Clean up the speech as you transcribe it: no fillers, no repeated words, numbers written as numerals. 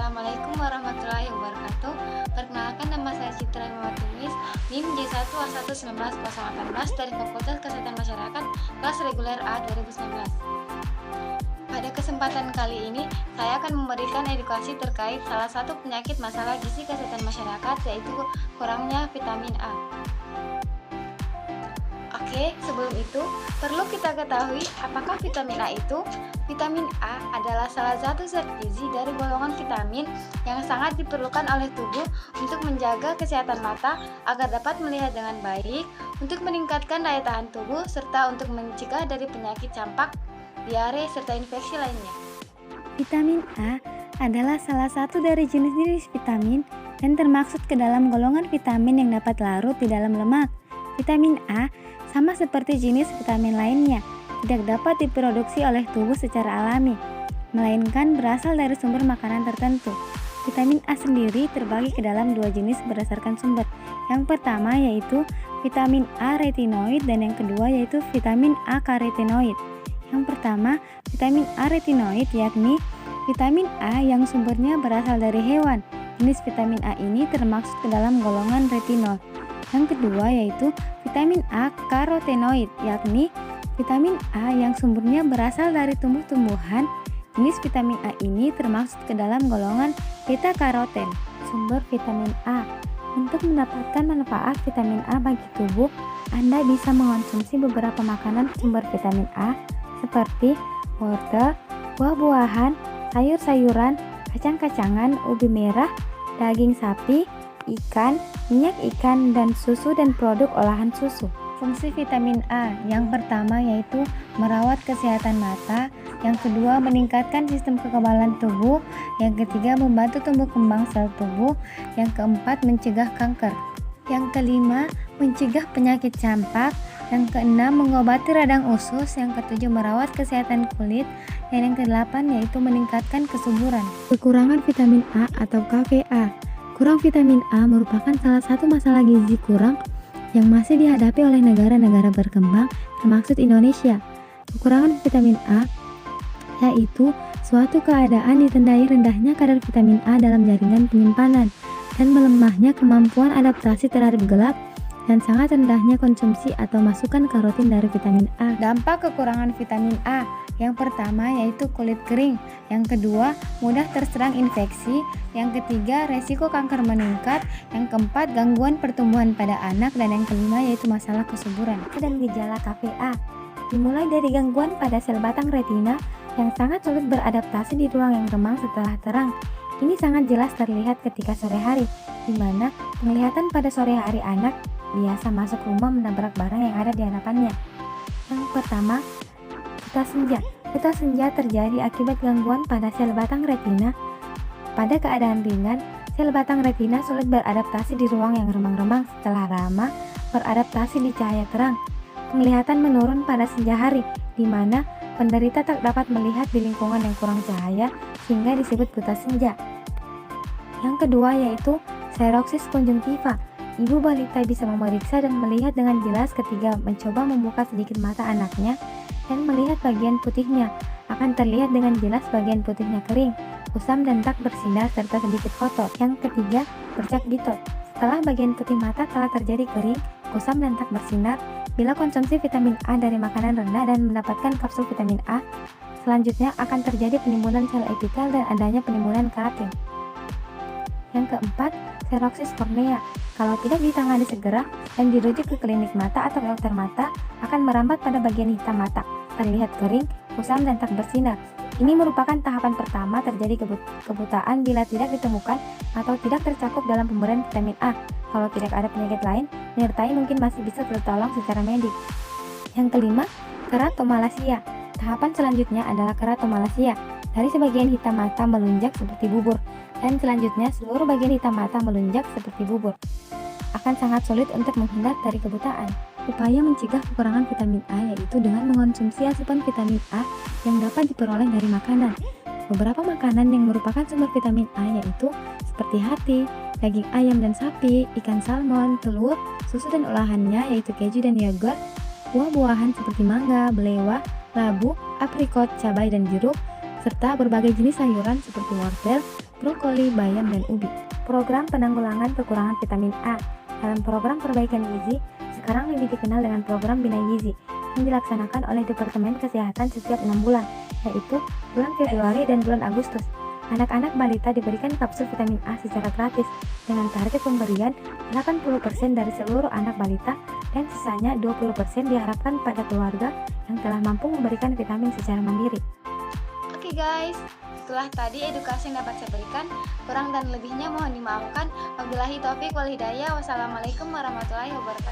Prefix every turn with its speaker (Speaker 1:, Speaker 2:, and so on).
Speaker 1: Assalamualaikum warahmatullahi wabarakatuh. Perkenalkan, nama saya Citra Mawatinis, NIM J1A11918 dari Fakultas Kesehatan Masyarakat, kelas reguler A 2019. Pada kesempatan kali ini, saya akan memberikan edukasi terkait salah satu penyakit masalah gizi kesehatan masyarakat, yaitu kurangnya vitamin A. Oke, sebelum itu, perlu kita ketahui apakah vitamin A itu? Vitamin A adalah salah satu zat gizi dari golongan vitamin yang sangat diperlukan oleh tubuh untuk menjaga kesehatan mata agar dapat melihat dengan baik, untuk meningkatkan daya tahan tubuh, serta untuk mencegah dari penyakit campak, diare, serta infeksi lainnya.
Speaker 2: Vitamin A adalah salah satu dari jenis-jenis vitamin dan termasuk ke dalam golongan vitamin yang dapat larut di dalam lemak. Vitamin A sama seperti jenis vitamin lainnya, tidak dapat diproduksi oleh tubuh secara alami, melainkan berasal dari sumber makanan tertentu. Vitamin A sendiri terbagi ke dalam dua jenis berdasarkan sumber. Yang pertama yaitu vitamin A retinoid dan yang kedua yaitu vitamin A karotenoid. Yang pertama, vitamin A retinoid yakni vitamin A yang sumbernya berasal dari hewan. Jenis vitamin A ini termasuk ke dalam golongan retinol. Yang kedua yaitu vitamin A karotenoid, yakni vitamin A yang sumbernya berasal dari tumbuh-tumbuhan. Jenis vitamin A ini termasuk ke dalam golongan beta karoten. Sumber vitamin A. Untuk mendapatkan manfaat vitamin A bagi tubuh, Anda bisa mengonsumsi beberapa makanan sumber vitamin A seperti wortel, buah-buahan, sayur-sayuran, kacang-kacangan, ubi merah, daging sapi, ikan, minyak ikan, dan susu dan produk olahan susu. Fungsi vitamin A yang pertama yaitu merawat kesehatan mata, yang kedua meningkatkan sistem kekebalan tubuh, yang ketiga membantu tumbuh kembang sel tubuh, yang keempat mencegah kanker, yang kelima mencegah penyakit campak, yang keenam mengobati radang usus, yang ketujuh merawat kesehatan kulit, dan yang kedelapan yaitu meningkatkan kesuburan. Kekurangan vitamin A atau KVA. Kurang vitamin A merupakan salah satu masalah gizi kurang yang masih dihadapi oleh negara-negara berkembang, termasuk Indonesia. Kekurangan vitamin A yaitu suatu keadaan ditandai rendahnya kadar vitamin A dalam jaringan penyimpanan dan melemahnya kemampuan adaptasi terhadap gelap dan sangat rendahnya konsumsi atau masukan karotin dari vitamin A. Dampak kekurangan vitamin A yang pertama yaitu kulit kering, yang kedua mudah terserang infeksi, yang ketiga resiko kanker meningkat, yang keempat gangguan pertumbuhan pada anak, dan yang kelima yaitu masalah kesuburan. Dan gejala KVA dimulai dari gangguan pada sel batang retina yang sangat sulit beradaptasi di ruang yang remang setelah terang. Ini sangat jelas terlihat ketika sore hari, di mana penglihatan pada sore hari anak biasa masuk rumah menabrak barang yang ada di hadapannya. Yang pertama, buta senja. Buta senja terjadi akibat gangguan pada sel batang retina. Pada keadaan ringan, sel batang retina sulit beradaptasi di ruang yang remang-remang. Setelah lama beradaptasi di cahaya terang, penglihatan menurun pada senja hari, di mana penderita tak dapat melihat di lingkungan yang kurang cahaya sehingga disebut buta senja. Yang kedua yaitu xeroksis konjungtiva. Ibu balita bisa memeriksa dan melihat dengan jelas ketika mencoba membuka sedikit mata anaknya dan melihat bagian putihnya. Akan terlihat dengan jelas bagian putihnya kering, kusam dan tak bersinar serta sedikit kotor. Yang ketiga, bercak bitot. Setelah bagian putih mata telah terjadi kering, kusam dan tak bersinar, bila konsumsi vitamin A dari makanan rendah dan mendapatkan kapsul vitamin A, selanjutnya akan terjadi penimbunan sel epithel dan adanya penimbunan keratin. Yang keempat, xeroksis kornea. Kalau tidak ditangani segera dan dirujuk ke klinik mata atau dokter mata, akan merambat pada bagian hitam mata, terlihat kering, kusam, dan tak bersinar. Ini merupakan tahapan pertama terjadi kebutaan bila tidak ditemukan atau tidak tercakup dalam pemberian vitamin A. Kalau tidak ada penyakit lain, penyertai mungkin masih bisa tertolong secara medik. Yang kelima, keratomalasia. Tahapan selanjutnya adalah keratomalasia. Dari sebagian hitam mata melunjak seperti bubur, dan selanjutnya seluruh bagian hitam mata melunjak seperti bubur. Akan sangat sulit untuk menghindar dari kebutaan. Upaya mencegah kekurangan vitamin A yaitu dengan mengonsumsi asupan vitamin A yang dapat diperoleh dari makanan. Beberapa makanan yang merupakan sumber vitamin A yaitu seperti hati, daging ayam dan sapi, ikan salmon, telur, susu dan olahannya yaitu keju dan yogurt, buah-buahan seperti mangga, belewah, labu, aprikot, cabai dan jeruk, serta berbagai jenis sayuran seperti wortel, brokoli, bayam, dan ubi. Program penanggulangan kekurangan vitamin A. Dalam program perbaikan gizi, sekarang lebih dikenal dengan program Bina Gizi yang dilaksanakan oleh Departemen Kesehatan setiap 6 bulan, yaitu bulan Februari dan bulan Agustus. Anak-anak balita diberikan kapsul vitamin A secara gratis dengan target pemberian 80% dari seluruh anak balita dan sisanya 20% diharapkan pada keluarga yang telah mampu memberikan vitamin secara mandiri.
Speaker 1: Oke guys, setelah tadi edukasi yang dapat saya berikan, kurang dan lebihnya mohon dimaafkan. Wabillahi taufiq wal hidayah. Wassalamualaikum warahmatullahi wabarakatuh.